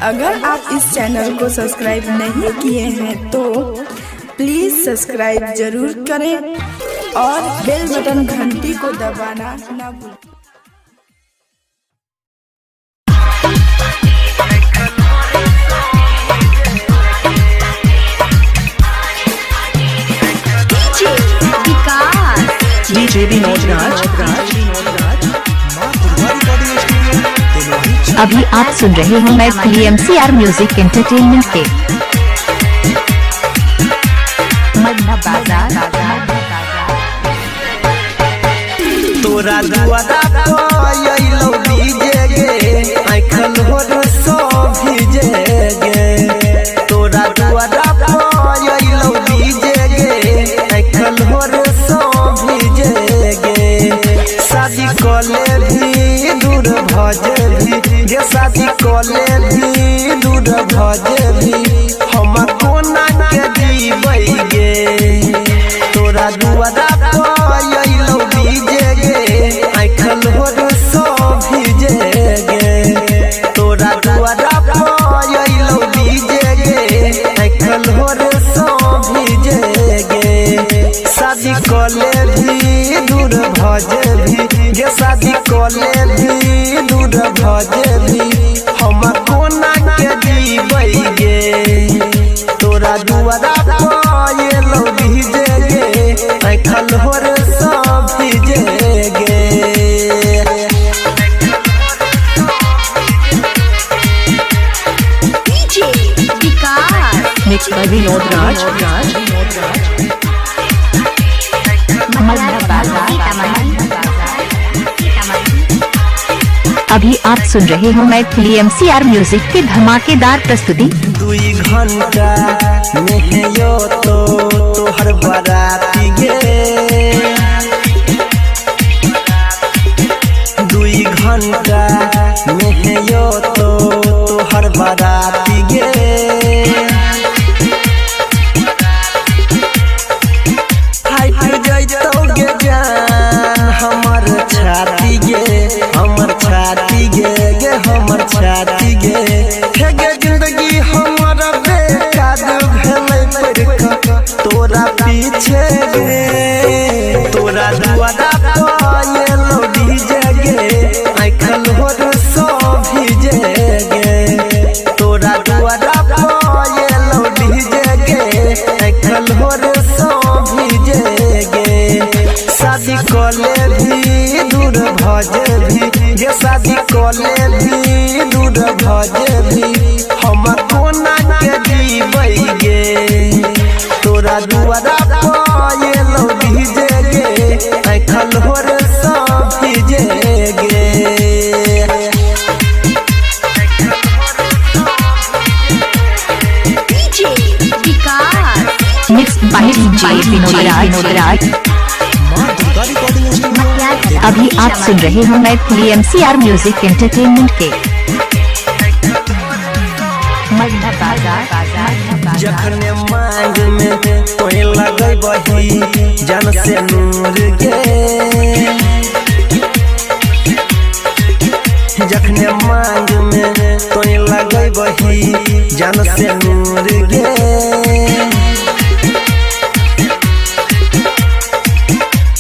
अगर आप इस चैनल को सब्सक्राइब नहीं किए हैं तो प्लीज़ सब्सक्राइब जरूर करें और बेल बटन घंटी को दबाना ना भूलें। DJ विनोद राज। अभी आप सुन रहे हैं मैं MCR म्यूजिक एंटरटेनमेंट के मन्ना बाजार। तोरा दुआरा आइलो डीजे गे आइखल हो सो भीजे गे। तोरा दुआरा आइलो डीजे गे आइखल हो सो भीजे गे। शादी कले भी दूर भजे भी गे, शादी कले भी दूर भजे भी हम कोना के जीबै गे। तोरा दुआरा आइलो डीजे गे आइखल हो सो भीजे गे। तोरा दुआरा आइलो डीजे गे आइखल हो सो भीजे गे। शादी कले भी दूर भजे भी गे, शादी कले भी दूर भजे भी हम कोना के जीबै गे। तोरा दुआरा आइलो डीजे गे आइखल हो सो भीजे गे। मिक्स बाय विनोद राज। मन्ना बाजार। अभी आप सुन रहे हो मैं MCR म्यूजिक की धमाकेदार प्रस्तुति। 2 घंटा में यो तोहर बाराती गे। 2 घंटा में यो तोहर बाराती गे। हाइट जइतो गे जान हमर छाती गे, हमर छाती गे गे हमर छाती गे। हे गे जिंदगी हमर बेकार भेलै पड़का तोरा पीछे गे। तोरा दुआरा आइलो डीजे गे आइखल हो सो भीजे गे। तोरा दुआरा आइलो डीजे गे आइखल हो सो भीजे गे। शादी कले भी दूर भजे भी गे, शादी कले भी दूर भजे भी हम कोना के जीबै गे। तोरा दुआरा आइलो डीजे गे आइखल हो सो भीजे गे। मिक्स बाय विनोद राज। अभी आप सुन रहे हो मैं MCR म्यूजिक एंटरटेनमेंट के मन्ना बाजार। जखने मांग में तोय लगै बही जान से नूर गे। जखने मांग में तोय लगै बही जान से नूर गे।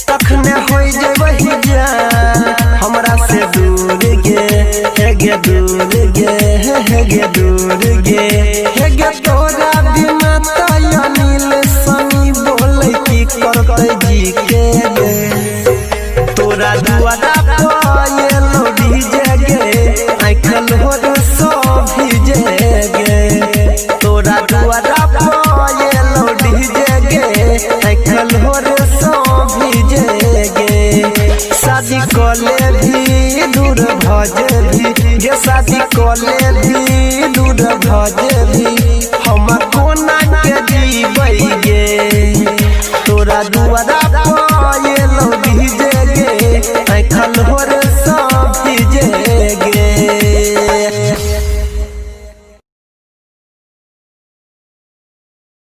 तखने होई जेबही जान हमरा से दूर गे। हे गे दूर गे हे गे दूर गे हे गे। तोरा बिना तय अनिल सनी बोलै की करतै जी के गे। तोरा दुआरा आइलो डीजे गे आइखल हो सो भीजे गे। तोरा दुआरा आइलो डीजे गे आइखल हो सो भीजे गे। शादी कले भी दूर भजे भी गे, शादी कले भी दूर भजे भी हम कोना के जीबै गे। तोरा दुआरा आइलो डीजे गे आइखल हो